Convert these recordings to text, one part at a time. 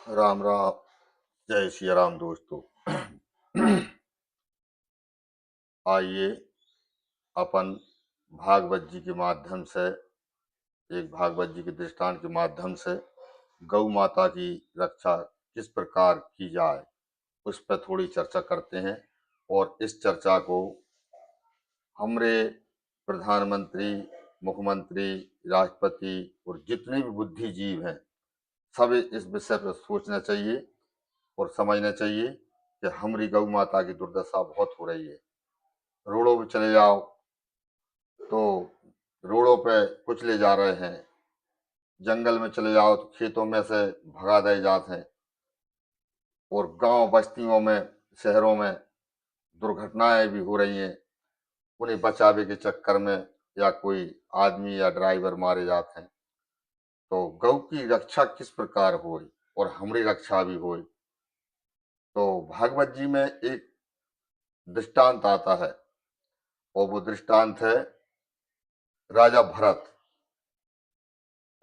राम राम। जय श्री राम दोस्तों। आइए अपन भागवत जी के माध्यम से, एक भागवत जी के दृष्टांत के माध्यम से गौ माता की रक्षा किस प्रकार की जाए उस पर थोड़ी चर्चा करते हैं। और इस चर्चा को हमारे प्रधानमंत्री, मुख्यमंत्री, राष्ट्रपति और जितने भी बुद्धिजीव हैं सभी इस विषय पर सोचना चाहिए और समझना चाहिए कि हमारी गौ माता की दुर्दशा बहुत हो रही है। रोडों पे चले जाओ तो रोडों पे कुचले जा रहे हैं, जंगल में चले जाओ तो खेतों में से भगा दिए जाते हैं, और गांव बस्तियों में, शहरों में दुर्घटनाएं भी हो रही हैं। उन्हें बचावे के चक्कर में या कोई आदमी या ड्राइवर मारे जाते हैं। तो गौ की रक्षा किस प्रकार हो और हमारी रक्षा भी हो, तो भागवत जी में एक दृष्टांत आता है और वो दृष्टांत है राजा भरत।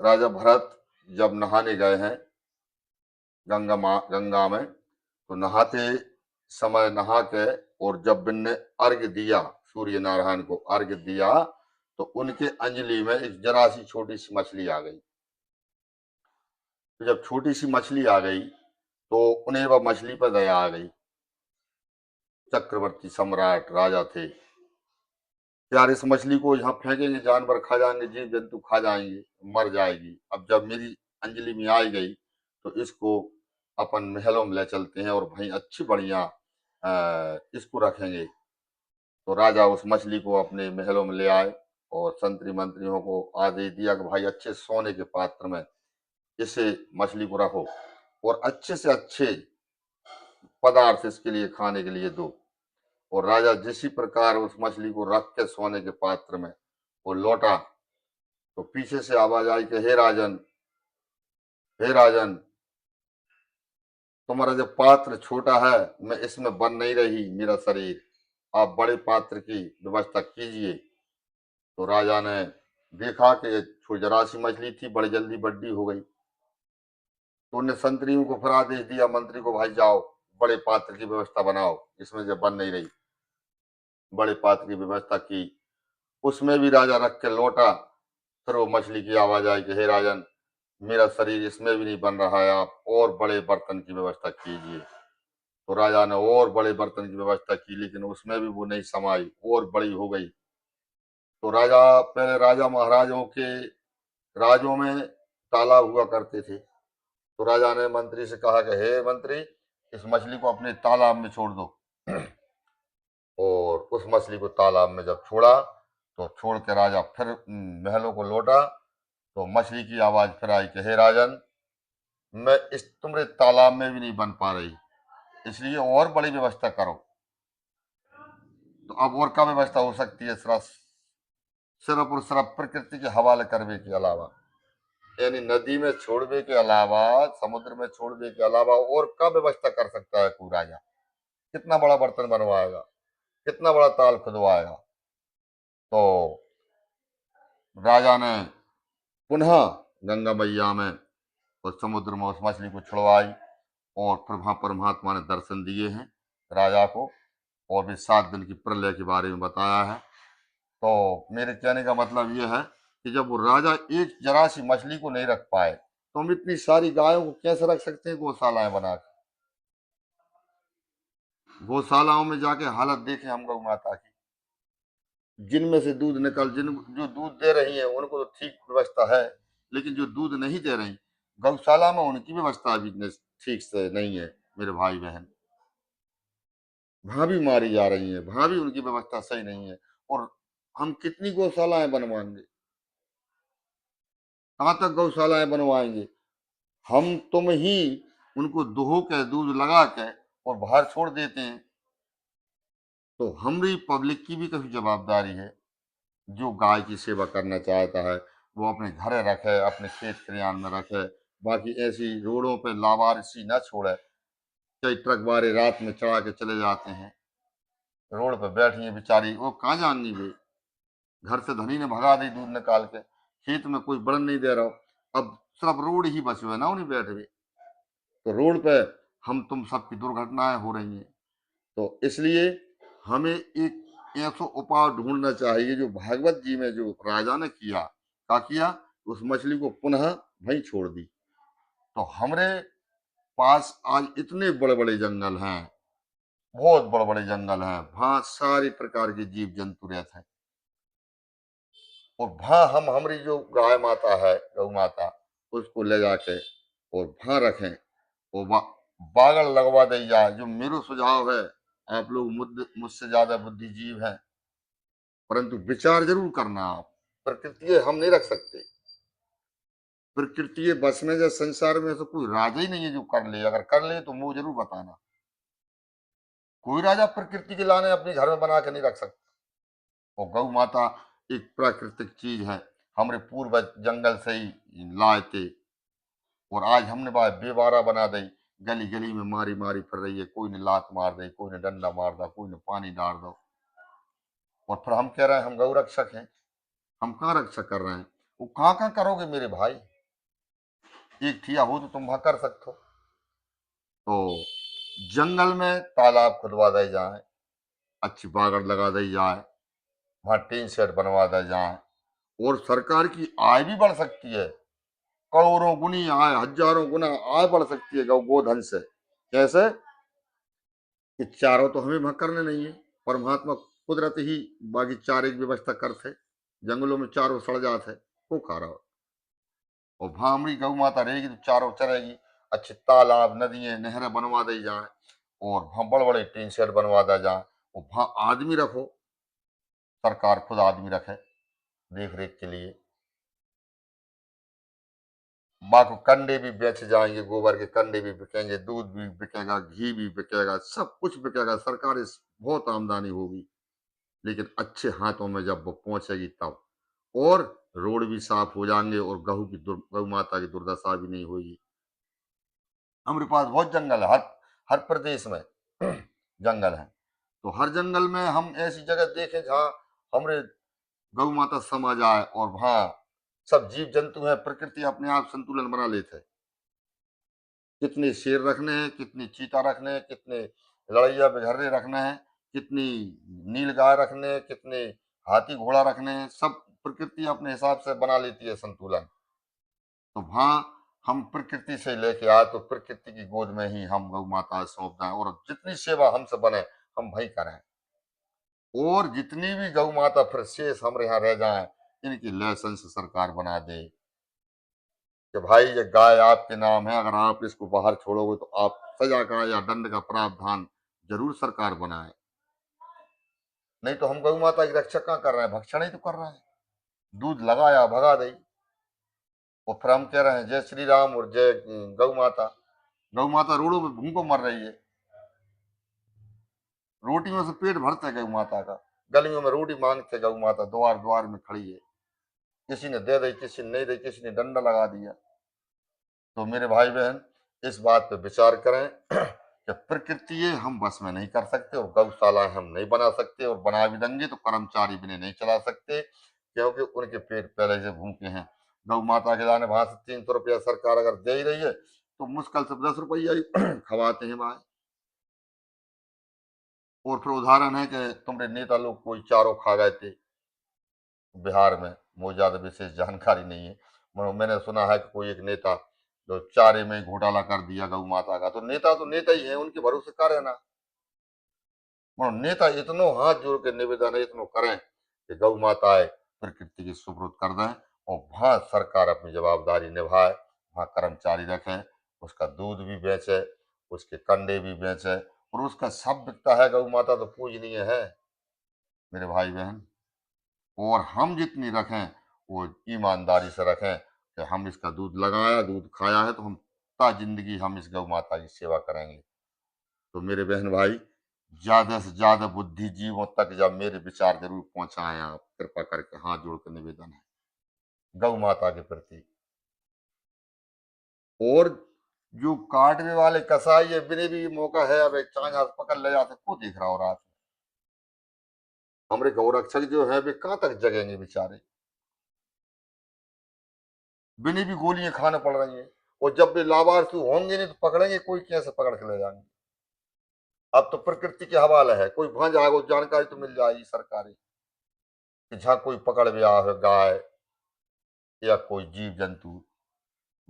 राजा भरत जब नहाने गए हैं गंगा में, तो नहाते समय नहा के और जब बिन्ने अर्घ्य दिया, सूर्य नारायण को अर्घ्य दिया, तो उनके अंजलि में एक जरा सी छोटी सी मछली आ गई। तो जब छोटी सी मछली आ गई तो उन्हें वह मछली पर दया आ गई। चक्रवर्ती सम्राट राजा थे, यार इस मछली को यहाँ फेंकेंगे, जानवर खा जाएंगे, जीव जंतु खा जाएंगे, मर जाएगी। अब जब मेरी अंजलि में आई गई तो इसको अपन महलों में ले चलते हैं और भाई अच्छी बढ़िया इसको रखेंगे। तो राजा उस मछली को अपने महलों में ले आए और संतरी मंत्रियों को आदेश दिया कि भाई अच्छे सोने के पात्र में इसे मछली को रखो और अच्छे से अच्छे पदार्थ इसके लिए खाने के लिए दो। और राजा जिस प्रकार उस मछली को रख के सोने के पात्र में वो लौटा, तो पीछे से आवाज आई कि हे राजन, हे राजन, तुम्हारा जो पात्र छोटा है, मैं इसमें बन नहीं रही मेरा शरीर, आप बड़े पात्र की व्यवस्था कीजिए। तो राजा ने देखा कि जरा सी मछली थी, बड़ी जल्दी बड्डी हो गई। तो उन्हें संतरियों को फिर आदेश दिया, मंत्री को, भाई जाओ बड़े पात्र की व्यवस्था बनाओ, इसमें जब बन नहीं रही। बड़े पात्र की व्यवस्था की, उसमें भी राजा रख के लौटा। फिर वो मछली की आवाज आई कि हे राजन, मेरा शरीर इसमें भी नहीं बन रहा है, आप और बड़े बर्तन की व्यवस्था कीजिए। तो राजा ने और बड़े बर्तन की व्यवस्था की, लेकिन उसमें भी वो नहीं समाई, और बड़ी हो गई। तो राजा, पहले राजा महाराजों के राज्यों में तालाब हुआ करते थे। तो राजा ने मंत्री से कहा कि हे मंत्री, इस मछली को अपने तालाब में छोड़ दो। और उस मछली को तालाब में जब छोड़ा तो छोड़ के राजा फिर महलों को लौटा। तो मछली की आवाज फिर आई कि हे राजन, मैं इस तुम्हारे तालाब में भी नहीं बन पा रही, इसलिए और बड़ी व्यवस्था करो। तो अब और क्या व्यवस्था हो सकती है? सिर्फ और सिर्फ प्रकृति के हवाले करने के अलावा, यानी नदी में छोड़ने के अलावा, समुद्र में छोड़ने के अलावा और क्या व्यवस्था कर सकता है कोई राजा? कितना बड़ा बर्तन बनवाएगा, कितना बड़ा ताल खुदवाएगा? तो राजा ने पुनः गंगा मैया में उस समुद्र में उस मछली को छुड़वाई, और फिर वहां परमात्मा ने दर्शन दिए हैं राजा को, और भी 7 दिन की प्रलय के बारे में बताया है। तो मेरे कहने का मतलब यह है कि जब वो राजा एक जरा सी मछली को नहीं रख पाए, तो हम इतनी सारी गायों को कैसे रख सकते हैं गौशालाएं बनाकर? गौशालाओं में जाके हालत देखें हम गौ माता की, जिनमें से दूध निकल, जिन जो दूध दे रही है उनको तो ठीक व्यवस्था है, लेकिन जो दूध नहीं दे रही गौशाला में, उनकी व्यवस्था भी ठीक से नहीं है मेरे भाई बहन। वहां भी मारी जा रही है, वहां भी उनकी व्यवस्था सही नहीं है। और हम कितनी गौशालाएं बनवाएंगे, कहाँ तक गौशालाएं बनवाएंगे? हम तुम ही उनको दुहो के, दूध लगा के और बाहर छोड़ देते हैं। तो हमारी पब्लिक की भी कभी जवाबदारी है। जो गाय की सेवा करना चाहता है वो अपने घर रखे, अपने खेत खलिहान में रखे, बाकी ऐसी रोडों पे लावारिसी न छोड़े। कई ट्रक वाले रात में चढ़ा के चले जाते हैं, रोड पे बैठी है बेचारी, वो कहाँ जाएंगी वे? घर से धनी ने भगा दी दूध निकाल के, खेत में कोई बढ़न नहीं दे रहा हो, अब सिर्फ रोड ही बचे हुए ना उन्हें बैठे हुए। तो रोड पे हम तुम सबकी दुर्घटनाएं हो रही हैं। तो इसलिए हमें एक ऐसा उपाय ढूंढना चाहिए जो भागवत जी में जो राजा ने किया, क्या किया, उस मछली को पुनः वहीं छोड़ दी। तो हमारे पास आज इतने बड़े बड़े जंगल हैं, बहुत बड़े बड़े जंगल हैं, वहां सारे प्रकार के जीव जंतु रहते हैं, और वहां हम हमारी जो गाय माता है, गौ माता, उसको ले जाके और वहां रखें, और बागड़ लगवा दी जाए। जो मेरा सुझाव है, आप लोग मुझसे ज्यादा बुद्धिजीव हैं, परंतु विचार जरूर करना। आप प्रकृति हम नहीं रख सकते, प्रकृति बस में, जब संसार में तो कोई राजा ही नहीं है जो कर ले। अगर कर ले तो मुझे जरूर बताना। कोई राजा प्रकृति के लाने अपने घर में बना के नहीं रख सकता। और गौ माता एक प्राकृतिक चीज है, हमारे पूर्वज जंगल से ही लाए थे, और आज हमने बात बेवारा बना दी। गली गली में मारी मारी फिर रही है, कोई ने लात मार दे, कोई ने डंडा मार दो, कोई ने पानी डाल दो, और फिर हम कह रहे हैं हम गौ रक्षक हैं। हम कहाँ रक्षा कर रहे हैं? वो कहाँ कहाँ करोगे मेरे भाई? एक ठिया हो तो तुम वहां कर सकते हो। तो जंगल में तालाब खुदवा दिए जाए, अच्छी बागड़ लगा दी जाए, वहां टीन शेड बनवा दिया जाए, और सरकार की आय भी बढ़ सकती है। करोड़ों गुनी आय, हजारों गुना आय बढ़ सकती है गोधन से। कैसे? कि चारों तो हमें वहां करने नहीं है, परमात्मा कुदरत ही बाकी चारे की व्यवस्था करते। जंगलों में चारों सड़ जाते, वो खा रहा हो, और वहां हमारी गौ माता रहेगी तो चारों चरेगी। अच्छे तालाब, नदियां, नहरें बनवा दी जाए, और वहां बड़े बड़े टीन शेड बनवा दिया जाए, और वहां आदमी रखो, सरकार खुद आदमी रखे देख रेख के लिए। बाकी कंडे भी बेचे जाएंगे, गोबर के कंडे भी बिकेंगे, दूध भी बिकेगा, घी भी बिकेगा, सब कुछ बिकेगा। सरकार इस बहुत आमदनी होगी, लेकिन अच्छे हाथों में जब वो पहुंचेगी तब। और रोड भी साफ हो जाएंगे, और गौ माता की दुर्दशा भी नहीं होगी। हमारे पास बहुत जंगल है, हर हर प्रदेश में जंगल है। तो हर जंगल में हम ऐसी जगह देखें जहाँ हमारे गौ माता समा जाए, और वहां सब जीव जंतु है, प्रकृति अपने आप संतुलन बना लेते हैं। कितने शेर रखने हैं, कितनी चीता रखने हैं, कितने लड़ैया बेघर्रे रखने हैं, कितनी नील गाय रखने हैं, कितने हाथी घोड़ा रखने हैं, सब प्रकृति अपने हिसाब से बना लेती है संतुलन। तो वहां हम प्रकृति से लेके आए, तो प्रकृति की गोद में ही हम गौ माता सौंप दें, और जितनी सेवा हमसे बने हम वही करें। और जितनी भी गौ माता फिर शेष हमारे यहाँ रह जाए, इनकी लाइसेंस सरकार बना दे कि भाई ये गाय आपके नाम है, अगर आप इसको बाहर छोड़ोगे तो आप सजा का या दंड का प्रावधान जरूर सरकार बनाए। नहीं तो हम गौ माता की रक्षा कहाँ कर रहे हैं? भक्षण ही तो कर रहे हैं। दूध लगाया भगा दई, और फिर हम कह रहे हैं जय श्री राम और जय गौ माता। गौ माता रोडों में भूखों मर रही है, रोटियों से पेट भरता है गौ माता का। गलियों में रोटी मांगते गौ माता, द्वार द्वार में खड़ी है, किसी ने दे दी, किसी ने नहीं दी, किसी ने डंडा लगा दिया। तो मेरे भाई बहन, इस बात पे विचार करें कि प्रकृति हम बस में नहीं कर सकते, और गौशाला हम नहीं बना सकते, और बना भी देंगे तो कर्मचारी भी नहीं चला सकते, क्योंकि उनके पेट पहले से भूखे हैं। गौ माता के लाने वहां से 300 रुपया सरकार अगर दे ही रही है, तो मुश्किल से 10 रुपया ही खवाते हैं भाई। और फिर उदाहरण है कि तुम्हारे नेता लोग कोई चारों खा गए थे बिहार में, मुझे ज्यादा विशेष जानकारी नहीं है, मगर मैंने सुना है कि कोई एक नेता जो चारे में घोटाला कर दिया गौ माता का। तो नेता ही है, उनके भरोसे का रहना। मगर नेता इतनो हाथ जोड़ के निवेदन है, इतनो करें कि गौ माता है प्रकृति की सुपुर्द कर दें, और वहां सरकार अपनी जवाबदारी निभाए, वहां कर्मचारी रखें, उसका दूध भी बेचे, उसके कंडे भी बेचे, और उसका सब बिकता है। गौ माता तो पूजनीय है मेरे भाई बहन। और हम जितनी रखें वो ईमानदारी से रखें कि हम इसका दूध लगाया, दूध खाया है, तो हम ता जिंदगी हम इस गौ माता की सेवा करेंगे। तो मेरे बहन भाई, ज्यादा से ज्यादा बुद्धिजीवों तक जब मेरे विचार जरूर पहुंचाएं आप, कृपा करके हाथ जोड़ कर निवेदन है गौ माता के प्रति। और जो काटने वाले कसाई है, बिने भी मौका है, अब एक चांद पकड़ ले जाते को देख रहा हो रात में। हमारे गौरक्षक जो है वे कहाँ तक जगेंगे बेचारे, बिने भी गोलियां खाने पड़ रही हैं। और जब भी लाभार्थी होंगे नहीं तो पकड़ेंगे कोई, कैसे पकड़ के ले जाएंगे। अब तो प्रकृति के हवाले है, कोई वहां जाएगा जानकारी तो मिल जाएगी सरकारी, कि जहाँ कोई पकड़ भी आ है गाय या कोई जीव जंतु,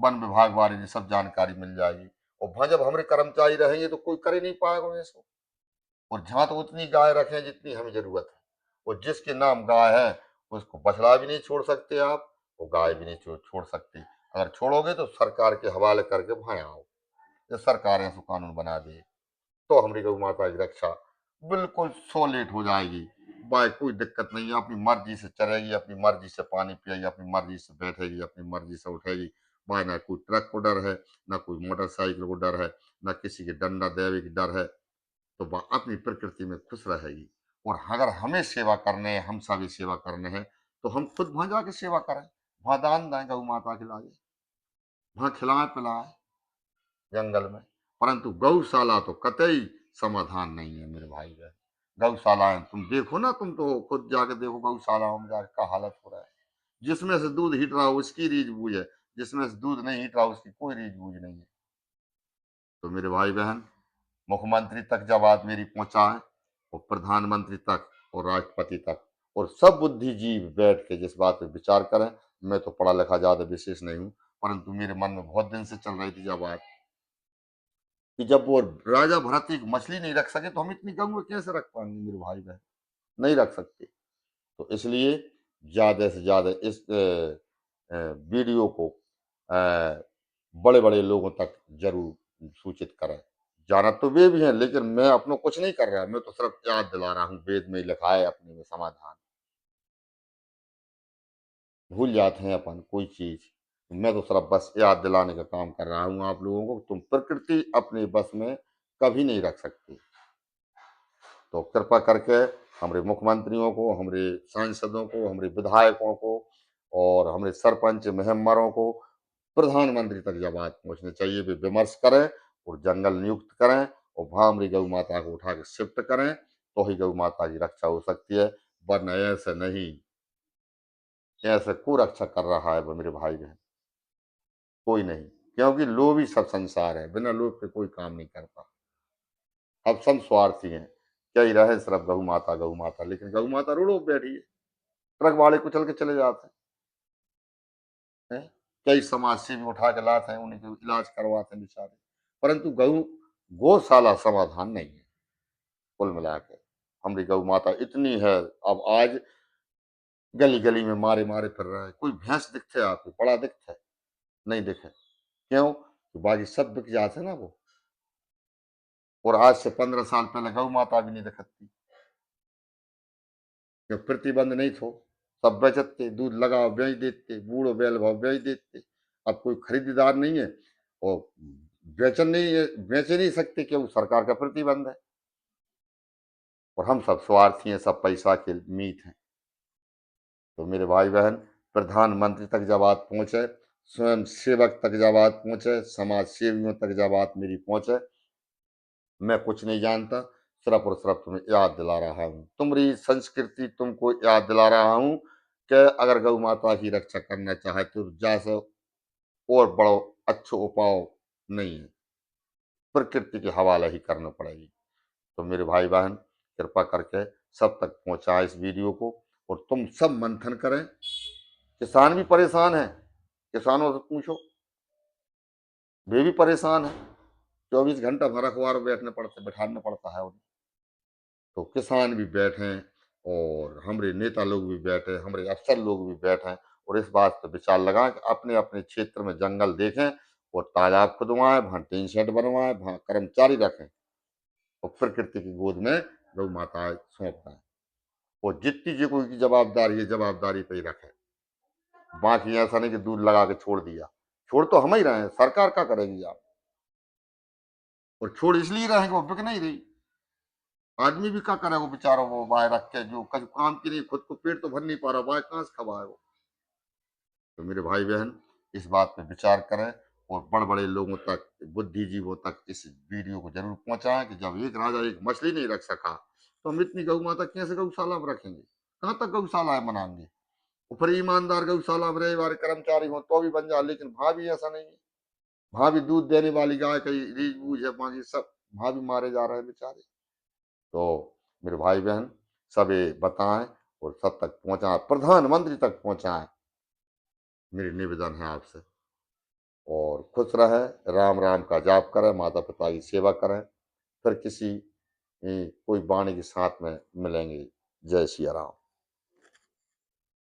वन विभाग वाले ने सब जानकारी मिल जाएगी। और वहां जब हमारे कर्मचारी रहेंगे तो कोई कर ही नहीं पाएगा इसको। और जहाँ तो उतनी गाय रखें जितनी हमें जरूरत है, और जिसके नाम गाय है उसको बछड़ा भी नहीं छोड़ सकते आप, वो गाय भी नहीं छोड़ सकते। अगर छोड़ोगे तो सरकार के हवाले करके वहां आओ, जो सरकार ऐसा कानून बना दे तो हमारी गौ माता की रक्षा बिल्कुल सॉलिड हो जाएगी। बाय कोई दिक्कत नहीं है, अपनी मर्जी से चलेगी, अपनी मर्जी से पानी पिएगी, अपनी मर्जी से बैठेगी, अपनी मर्जी से उठेगी। बाय ना कोई ट्रक को डर है, ना कोई मोटरसाइकिल को डर है, ना किसी के डंडा देवे की डर है। तो वह अपनी प्रकृति में खुश रहेगी। और अगर हमें सेवा करने है, हम सभी सेवा करने हैं, तो हम खुद वहां जाके सेवा करें, वहां दान दें गौ माता के लागे, वहां खिलाएं पिलाएं जंगल में। परंतु गौशाला तो कतई समाधान नहीं है मेरे भाई बहन। गौशालाएं तुम देखो ना, तुम तो खुद जाके देखो गौशालाओं में जाके का हालत हो रहा है। जिसमें से दूध हिट रहा हो उसकी रीझ बूझ है, जिसमें से दूध नहीं हिट रहा उसकी कोई रीझ बूझ नहीं है। तो मेरे भाई बहन, मुख्यमंत्री तक जब बात मेरी पहुंचा है, और प्रधानमंत्री तक, और राष्ट्रपति तक, और सब बुद्धिजीवी बैठ के जिस बात पे विचार करें। मैं तो पढ़ा लिखा ज्यादा विशेष नहीं हूँ, परंतु मेरे मन में बहुत दिन से चल रही थी जब बात, कि जब वो राजा भरत एक मछली नहीं रख सके तो हम इतनी गऊ कैसे रख पाएंगे मेरे भाई बहन, नहीं रख सकते। तो इसलिए ज्यादा से ज्यादा इस वीडियो को बड़े बड़े लोगों तक जरूर सूचित करें। जाना तो वे भी हैं, लेकिन मैं अपनों कुछ नहीं कर रहा, मैं तो सिर्फ याद दिला रहा हूँ, वेद में लिखा है अपने में समाधान। भूल जाते हैं अपन कोई चीज, मैं तो सिर्फ बस याद दिलाने का काम कर रहा हूँ आप लोगों को। तुम प्रकृति अपने बस में कभी नहीं रख सकते। तो कृपा करके हमारे मुख्यमंत्रियों को, हमारे सांसदों को, हमारे विधायकों को, और हमारे सरपंच मेंबरों को, प्रधानमंत्री तक यह बात पहुंचनी चाहिए। वे विमर्श करें और जंगल नियुक्त करें, और वहां हमारी गौ माता को उठा के शिफ्ट करें, तो ही गौ माता की रक्षा हो सकती है। वरना ऐसे नहीं, ऐसे को रक्षा कर रहा है वो मेरे भाई बहन, कोई नहीं। क्योंकि लोभ ही सब संसार है, बिना लोभ के कोई काम नहीं करता। अब सब स्वार्थी हैं, क्या ही रहे सिर्फ गौ माता गौ माता, लेकिन गौ माता रोडों पर बैठी है, ट्रक वाले कुचल के चले जाते हैं। कई समाज सेवी उठा के लाते हैं, उन्हीं के इलाज करवाते हैं बेचारे। परंतु गौ गौशाला समाधान नहीं है। कुल मिला के हमारी गौ माता इतनी है, अब आज गली गली में मारे मारे फिर रहा है। कोई भैंस दिखते आपको, बड़ा दिखता है, नहीं दिखे। क्यों? तो बाकी सब बिक जाते ना वो। और आज से 15 साल पहले गौ माता भी नहीं दिखती, जब प्रतिबंध नहीं थो, सब बेचते, दूध लगाओ बेच देते, बूढ़ो बैल भाव बेच देते। अब कोई खरीदार नहीं है, और बेचन नहीं है, बेच नहीं सकते क्यों? सरकार का प्रतिबंध है। और हम सब स्वार्थी हैं, सब पैसा के मीत हैं। तो मेरे भाई बहन, प्रधानमंत्री तक जब बात पहुंचे, स्वयं सेवक तक जब बात पहुंचे, समाज सेवियों तक जब बात मेरी पहुंचे, मैं कुछ नहीं जानता, सिर्फ और सिर्फ तुम्हें याद दिला रहा हूँ, तुम्हारी संस्कृति तुमको याद दिला रहा हूँ, कि अगर गौ माता की रक्षा करना चाहे तो जैसे और बड़ो अच्छो उपाय नहीं है, प्रकृति के हवाले ही करना पड़ेगी। तो मेरे भाई बहन, कृपा करके सब तक पहुंचाए इस वीडियो को, और तुम सब मंथन करें। किसान भी परेशान है, किसानों से पूछो, वे भी परेशान है। 24 घंटा भर अखबार में बैठाना पड़ता है उन्हें। तो किसान भी बैठे, और हमारे नेता लोग भी बैठे, हमारे अफसर लोग भी बैठे, और इस बात पर विचार लगाएं कि अपने अपने क्षेत्र में जंगल देखें, और तालाब खुदवाएं, वहां टीन शेड बनवाएं, वहां कर्मचारी रखें, और प्रकृति की गोद में गौ माता सौंप दें। और जितनी जो कोई की जवाबदारी है, जवाबदारी पे ही रखें। बाकी ऐसा नहीं कि दूध लगा के छोड़ दिया, छोड़ तो हम ही रहे हैं, सरकार क्या करेगी आप? और छोड़ इसलिए रहे वो बिक नहीं रही। आदमी भी क्या करे, वो बेचारा वो बाय रख के, जो कभी काम की नहीं, खुद को पेट तो भर नहीं पा रहा, बाय कहाँ से खवाए वो। तो मेरे भाई बहन, इस बात पे विचार करें, और बड़े बड़े लोगों तक, बुद्धिजीवों तक इस वीडियो को जरूर पहुंचाएं, कि जब एक राजा एक मछली नहीं रख सका, तो हम इतनी गौ माता कैसे गौशाला में रखेंगे, कहाँ तक गौशालाएं बनाएंगे। और फिर ईमानदार गौशाला में रहे वाले कर्मचारी हो तो भी बन जाए, लेकिन वहां भी ऐसा नहीं है। वहाँ भी दूध देने वाली गाय कई रीछ बूझ है, बाकी सब वहाँ भी मारे जा रहे हैं बेचारे। तो मेरे भाई बहन सब ये बताएं और सब तक पहुंचाएं, प्रधानमंत्री तक पहुंचाएं, मेरी निवेदन है आपसे। और खुश रहे, राम राम का जाप करें, माता पिता की सेवा करें, फिर किसी कोई वाणी के साथ में मिलेंगे। जय सिया राम।